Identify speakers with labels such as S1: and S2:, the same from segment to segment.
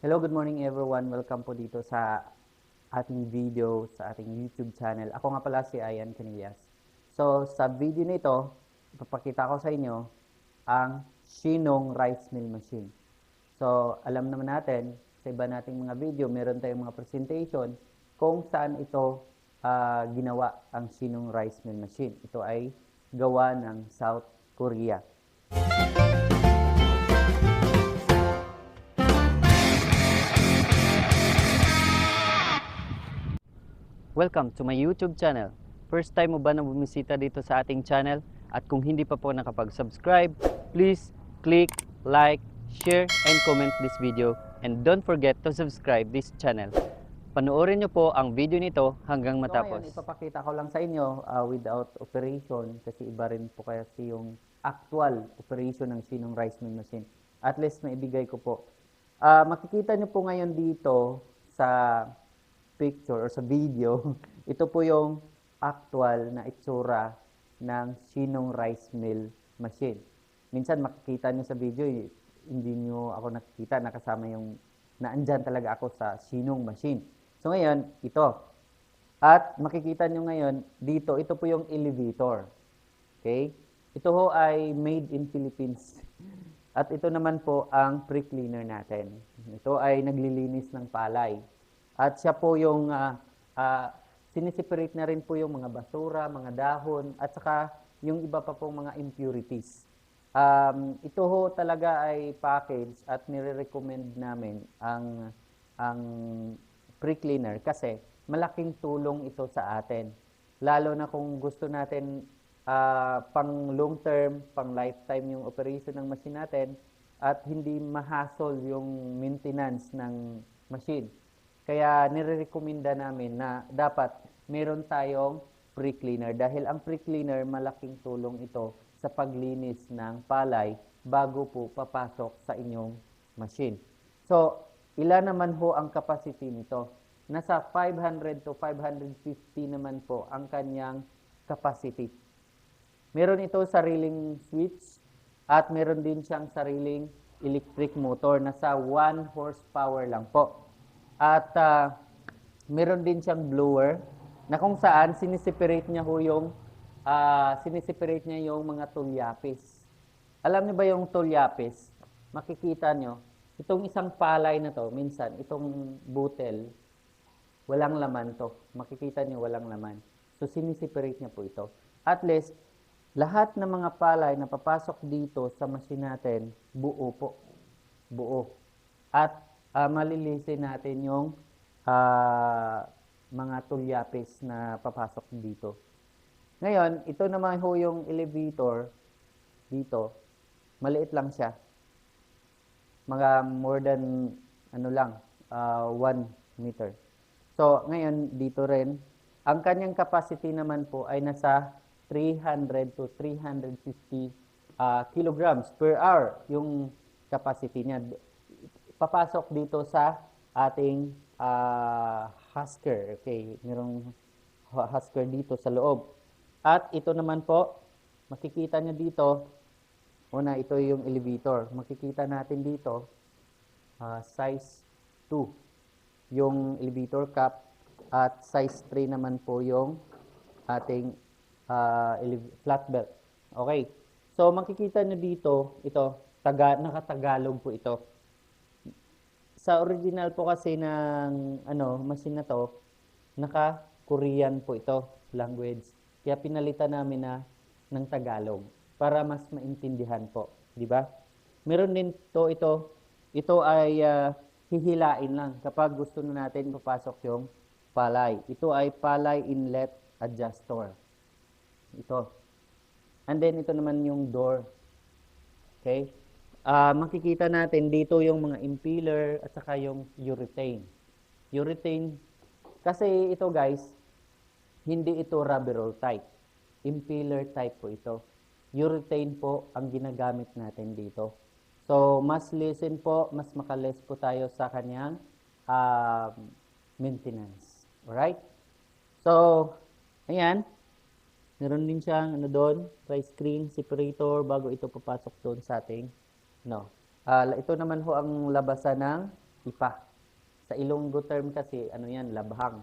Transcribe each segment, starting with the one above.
S1: Hello, good morning everyone. Welcome po dito sa ating video, sa ating YouTube channel. Ako nga pala si Ian Canillas. So, sa video nito, ipapakita ko sa inyo ang Shinong Rice Mill Machine. So, alam naman natin, sa iba nating mga video, meron tayong mga presentation kung saan ito ginawa ang Shinong Rice Mill Machine. Ito ay gawa ng South Korea. Welcome to my YouTube channel. First time mo ba na bumisita dito sa ating channel? At kung hindi pa po nakapag-subscribe, please click like, share, and comment this video. And don't forget to subscribe this channel. Panoorin nyo po ang video nito hanggang matapos. So ngayon, ipapakita ko lang sa inyo without operation kasi iba rin po kasi yung actual operation ng Shinong Rice Mill Machine. At least maibigay ko po. Makikita nyo po ngayon dito sa picture or sa video, ito po yung actual na itsura ng Shinong Rice Mill Machine. Minsan makikita nyo sa video, hindi nyo ako nakikita, nakasama yung naandyan talaga ako sa Shinong Machine. So ngayon, ito. At makikita nyo ngayon, dito, ito po yung elevator. Okay? Ito ho ay made in Philippines. At ito naman po ang pre-cleaner natin. Ito ay naglilinis ng palay. At siya po yung siniseparate na rin po yung mga basura, mga dahon, at saka yung iba pa pong mga impurities. Ito ho talaga ay package at nire-recommend namin ang pre-cleaner kasi malaking tulong ito sa atin. Lalo na kung gusto natin pang long term, pang lifetime yung operation ng machine natin at hindi ma-hassle yung maintenance ng machine. Kaya nire-recommenda namin na dapat meron tayong pre-cleaner dahil ang pre-cleaner malaking tulong ito sa paglinis ng palay bago po papasok sa inyong machine. So, ilan naman ho ang capacity nito? Nasa 500 to 550 naman po ang kanyang capacity. Meron ito sariling switch at meron din siyang sariling electric motor na sa 1 horsepower lang po. At meron din siyang blower na kung saan siniseparate niya ho yung mga tulyapis. Alam niyo ba yung tulyapis? Makikita niyo, itong isang palay na to, minsan itong butel, walang laman to. Makikita niyo walang laman. So siniseparate niya po ito. At least lahat ng mga palay na papasok dito sa machine natin, buo po. Buo. At malilisin natin yung mga tulyapis na papasok dito. Ngayon, ito naman ho yung elevator dito. Maliit lang siya. Mga more than 1 meter. So, ngayon dito rin, ang kanyang capacity naman po ay nasa 300 to 350 kilograms per hour yung capacity niya. Papasok dito sa ating husker. Okay, mayroong husker dito sa loob. At ito naman po, makikita nyo dito, una ito yung elevator. Makikita natin dito, size 2, yung elevator cap, at size 3 naman po yung ating flat belt. Okay, so makikita nyo dito, ito, nakatagalog po ito. Sa original po kasi ng machine na to, naka-Korean po ito, language. Kaya pinalitan namin ng Tagalog para mas maintindihan po, di ba? Meron din ito ay hihilain lang kapag gusto na natin papasok yung palay. Ito ay palay inlet adjuster. Ito. And then ito naman yung door. Okay? Makikita natin dito yung mga impeller at saka yung urethane. Urethane, kasi ito guys, hindi ito rubber roll type. Impeller type po ito. Urethane po ang ginagamit natin dito. So, mas lesen po, mas makaless po tayo sa kanyang maintenance. Alright? So, ayan. Meron din siyang doon, rice screen, separator, bago ito papasok doon sa ating ito naman ho ang labasan ng ipa. Sa Ilonggo term kasi, ano yan, labhang.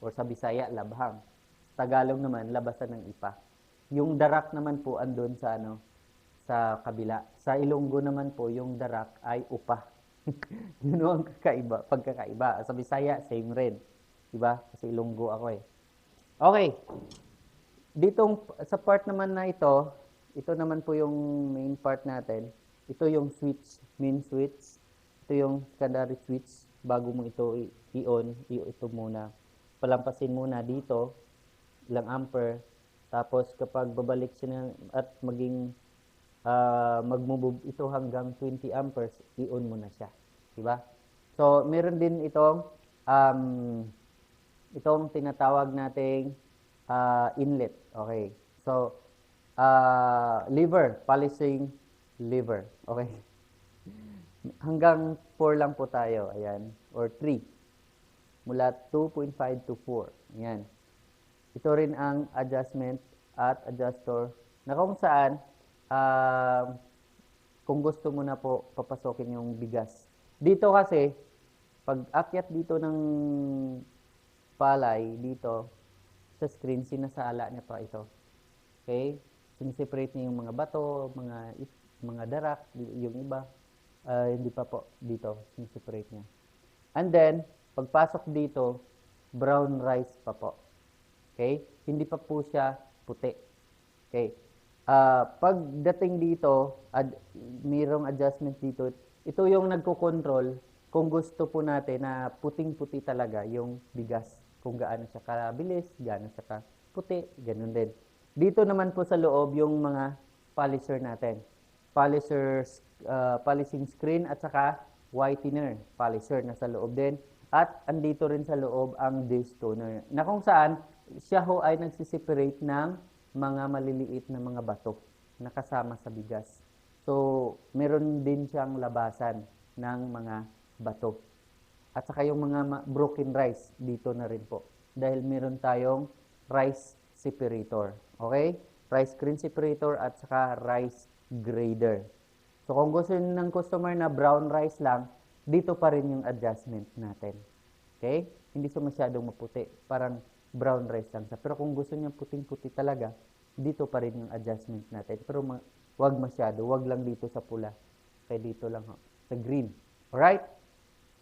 S1: Or sa Bisaya, labhang. Tagalog naman, labasan ng ipa. Yung darak naman po andun sa sa kabila. Sa Ilonggo naman po, yung darak ay upa. Yun ang pagkakaiba. Sa Bisaya, same rin. Diba? Kasi Ilonggo ako eh. Okay. Ditong sa part naman na ito naman po yung main part natin. Ito yung switch, main switch. Ito yung secondary switch. Bago mo ito i-on, ito muna. Palampasin muna dito, ilang ampere. Tapos kapag babalik siya at maging mag-move ito hanggang 20 amperes, i-on mo na siya. Diba? So, meron din itong tinatawag nating inlet. Okay. So, lever, polishing lever. Okay. Hanggang 4 lang po tayo. Ayan. Or 3. Mula 2.5 to 4. Ayan. Ito rin ang adjustment at adjuster na kung saan kung gusto mo na po papasokin yung bigas. Dito kasi, pag akyat dito ng palay, dito, sa screen, sinasala niya pa ito. Okay? Siniseparate niya yung mga bato, mga darak, yung iba. Hindi pa po dito, siniseparate niya. And then, pagpasok dito, brown rice pa po. Okay? Hindi pa po siya puti. Okay? Pagdating dito, mayroong adjustment dito. Ito yung nagko-control kung gusto po natin na puting-puti talaga yung bigas. Kung gaano siya kabilis, gaano siya kaputi, ganun din. Dito naman po sa loob yung mga polisher natin. Polishing screen at saka whitener, polisher na sa loob din. At andito rin sa loob ang destoner na kung saan siya ho ay nagsiseparate ng mga maliliit na mga bato na kasama sa bigas. So, meron din siyang labasan ng mga bato. At saka yung mga broken rice, dito na rin po. Dahil meron tayong rice separator. Okay? Rice grain separator at saka rice grader. So, kung gusto ng customer na brown rice lang, dito pa rin yung adjustment natin. Okay? Hindi siya masyadong maputi. Parang brown rice lang siya. Pero kung gusto niya puting-puti talaga, dito pa rin yung adjustment natin. Pero wag masyado. Wag lang dito sa pula. Kaya dito lang sa green. Alright?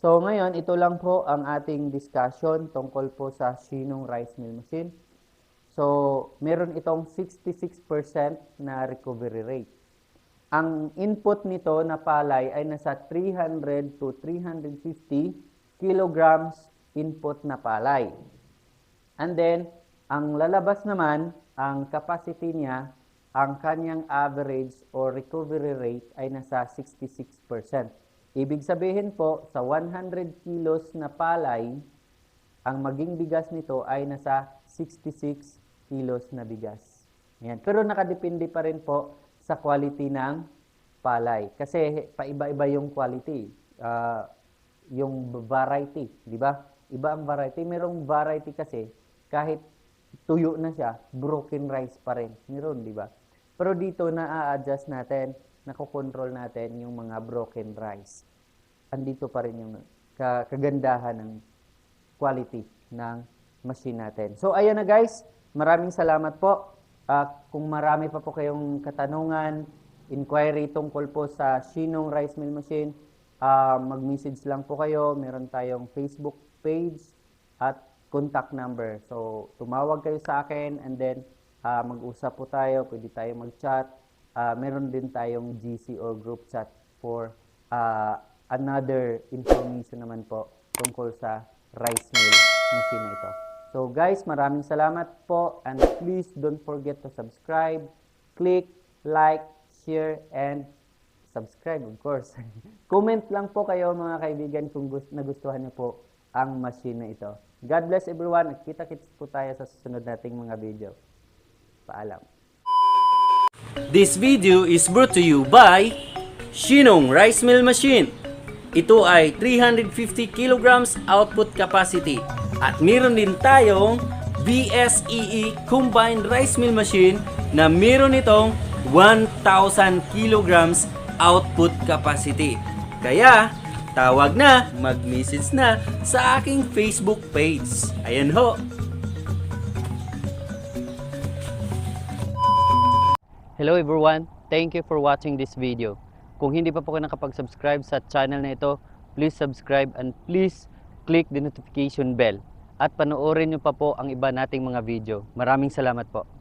S1: So, ngayon, ito lang po ang ating discussion tungkol po sa Shinong Rice Mill Machine. So, meron itong 66% na recovery rate. Ang input nito na palay ay nasa 300 to 350 kilograms input na palay. And then, ang lalabas naman, ang capacity niya, ang kanyang average or recovery rate ay nasa 66%. Ibig sabihin po, sa 100 kilos na palay, ang maging bigas nito ay nasa 66 kilos na bigas. Ayan. Pero nakadepende pa rin po sa quality ng palay. Kasi paiba-iba yung quality, yung variety, di ba? Iba ang variety. Merong variety kasi, kahit tuyo na siya, broken rice pa rin. Meron, di ba? Pero dito na-adjust natin, nakokontrol natin yung mga broken rice. Andito pa rin yung kagandahan ng quality ng machine natin. So, ayan na guys. Maraming salamat po. Kung marami pa po kayong katanungan, inquiry tungkol po sa Shinong Rice Mill Machine, mag-message lang po kayo. Meron tayong Facebook page at contact number. So, tumawag kayo sa akin and then mag-usap po tayo. Pwede tayo mag-chat. Meron din tayong GC or group chat for another information naman po tungkol sa rice mill machine na ito. So guys, maraming salamat po and please don't forget to subscribe, click, like, share, and subscribe of course. Comment lang po kayo mga kaibigan kung nagustuhan niyo po ang machine na ito. God bless everyone. Kita-kits po tayo sa susunod nating mga video. Paalam.
S2: This video is brought to you by Shinong Rice Mill Machine. Ito ay 350 kilograms output capacity. At meron din tayong BSEE Combined Rice Mill Machine na meron itong 1,000 kilograms output capacity. Kaya, Tawag na, mag-message na sa aking Facebook page. Ayan ho.
S1: Hello everyone, thank you for watching this video. Kung hindi pa po kayo nakapag-subscribe sa channel na ito, please subscribe and please click the notification bell. At panoorin nyo pa po ang iba nating mga video. Maraming salamat po.